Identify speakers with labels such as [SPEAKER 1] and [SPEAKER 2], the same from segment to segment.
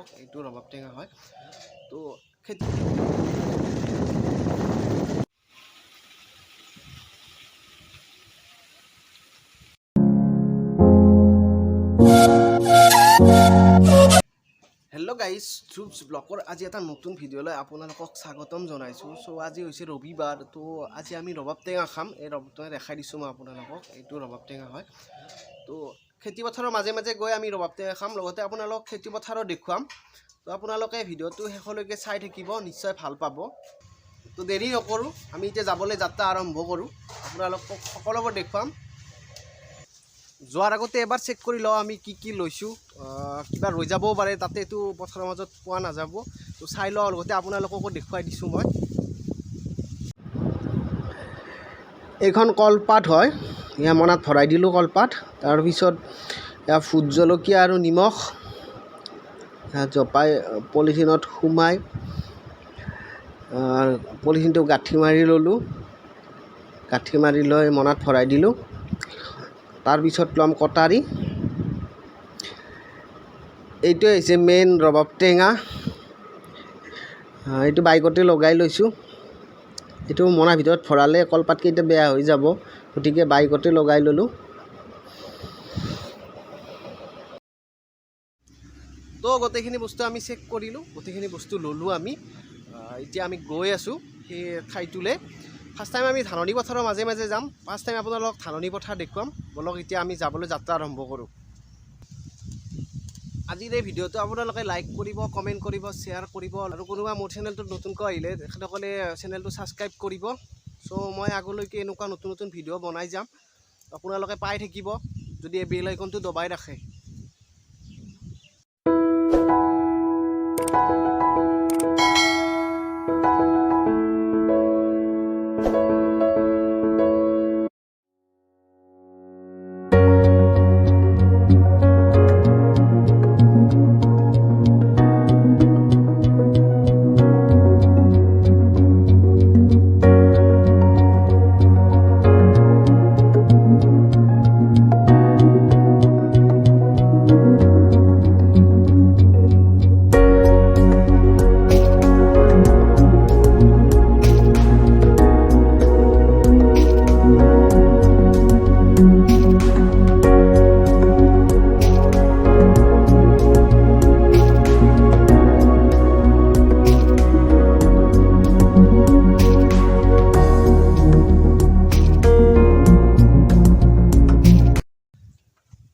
[SPEAKER 1] আপোনালোকক এইটো ৰবাব টেঙা হয় তো খেতি হেল্ল' গাইজ ধ্ৰুপজ ব্লগৰ আজি এটা নতুন ভিডিঅ'লৈ আপোনালোকক স্বাগতম জনাইছোঁ চ' আজি হৈছে ৰবিবাৰ তো আজি আমি ৰবাব টেঙা খাম এই ৰবাব টেঙা দেখাই দিছোঁ মই আপোনালোকক এইটো ৰবাব টেঙা হয় তো খেতি পথাৰৰ মাজে মাজে গৈ আমি ৰবাব টেঙা খাম লগতে আপোনালোকক খেতি পথাৰো দেখুৱাম তো আপোনালোকে ভিডিঅ'টো শেষলৈকে চাই থাকিব নিশ্চয় ভাল পাব তো দেৰি নকৰোঁ আমি এতিয়া যাবলৈ যাত্ৰা আৰম্ভ কৰোঁ আপোনালোকক সকলোবোৰ দেখুৱাম যোৱাৰ আগতে এবাৰ চেক কৰি লওঁ আমি কি লৈছোঁ কিবা ৰৈ যাবও পাৰে তাতে এইটো পথাৰৰ মাজত পোৱা নাযাব তো চাই লওঁ লগতে আপোনালোককো দেখুৱাই দিছোঁ মই এইখন কলপাত হয় এয়া মনাত ভৰাই দিলোঁ কলপাত তাৰপিছত এয়া ভোট জলকীয়া আৰু নিমখ জপাই পলিথিনত সোমাই পলিথিনটো গাঁঠি মাৰি ল'লোঁ গাঁঠি মাৰি লৈ মনাত ভৰাই দিলোঁ তাৰপিছত ল'ম কটাৰী এইটোৱে হৈছে মেইন ৰবাব টেঙা এইটো বাইকতে লগাই লৈছোঁ এইটো মনাৰ ভিতৰত ভৰালে কলপাতকেইটা বেয়া হৈ যাব গতিকে বাইকতে লগাই ল'লোঁ তো গোটেইখিনি বস্তু আমি চেক কৰিলোঁ গোটেইখিনি বস্তু ল'লোঁ আমি এতিয়া আমি গৈ আছোঁ সেই ঠাইটোলৈ ফাৰ্ষ্ট টাইম আমি ধাননি পথাৰৰ মাজে মাজে যাম ফাৰ্ষ্ট টাইম আপোনালোকক ধাননি পথাৰ দেখুৱাম বলক এতিয়া আমি যাবলৈ যাত্ৰা আৰম্ভ কৰোঁ আজিৰ এই ভিডিঅ'টো আপোনালোকে লাইক কৰিব কমেণ্ট কৰিব শ্বেয়াৰ কৰিব আৰু কোনোবা মোৰ চেনেলটোত নতুনকৈ আহিলে তেখেতসকলে চেনেলটো ছাবস্ক্ৰাইব কৰিব চ' মই আগলৈকে এনেকুৱা নতুন নতুন ভিডিঅ' বনাই যাম আপোনালোকে পাই থাকিব যদি এই বেল আইকনটো দবাই ৰাখে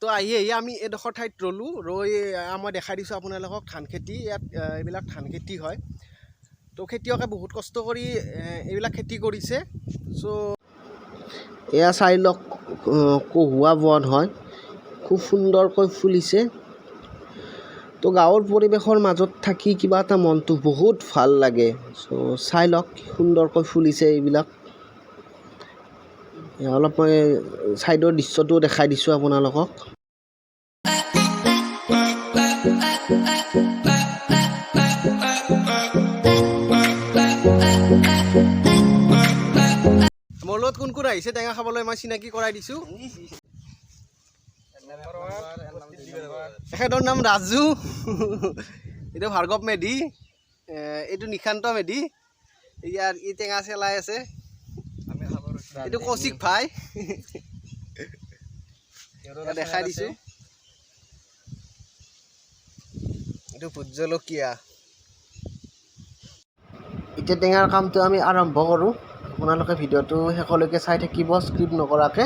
[SPEAKER 1] তো আহি আমি এডোখৰ ঠাইত ৰ'লোঁ ৰৈ মই দেখাই দিছোঁ আপোনালোকক ধান খেতি ইয়াত এইবিলাক ধান খেতি হয় তো খেতিয়কে বহুত কষ্ট কৰি এইবিলাক খেতি কৰিছে চ' এয়া চাই লওক কহুৱা বন হয় খুব সুন্দৰকৈ ফুলিছে তো গাঁৱৰ পৰিৱেশৰ মাজত থাকি কিবা এটা মনটো বহুত ভাল লাগে চ' চাই লওক সুন্দৰকৈ ফুলিছে এইবিলাক অলপ মই ছাইডৰ দৃশ্যটো দেখাই দিছোঁ আপোনালোকক মোৰ লগত কোন কোন আহিছে টেঙা খাবলৈ মই চিনাকি কৰাই দিছোঁ এখেতৰ নাম ৰাজু এইটো ভাৰ্গৱ মেধি এইটো নিশান্ত মেধি ইয়াৰ ই টেঙা চেলাই আছে এইটো কৌশিক ভাই দেখাই দিছোঁ এইটো ভোট জলকীয়া এতিয়া টেঙাৰ কামটো আমি আৰম্ভ কৰোঁ আপোনালোকে ভিডিঅ'টো শেষলৈকে চাই থাকিব স্ক্ৰিপ্ট নকৰাকৈ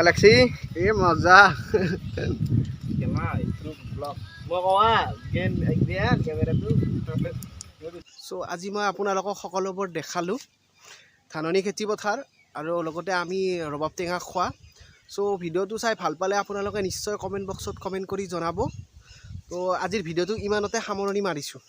[SPEAKER 2] লাগছি
[SPEAKER 1] এই মজা
[SPEAKER 2] কেলা এইটো ব্লগ মই কৱা গেন দিয়া কেমেৰাটো
[SPEAKER 1] চ' আজি মই আপোনালোকক সকলোবোৰ দেখালোঁ ধাননি খেতি পথাৰ আৰু লগতে আমি ৰবাব টেঙা খোৱা চ' ভিডিঅ'টো চাই ভাল পালে আপোনালোকে নিশ্চয় কমেণ্ট বক্সত কমেণ্ট কৰি জনাব ত' আজিৰ ভিডিঅ'টো ইমানতে সামৰণি মাৰিছোঁ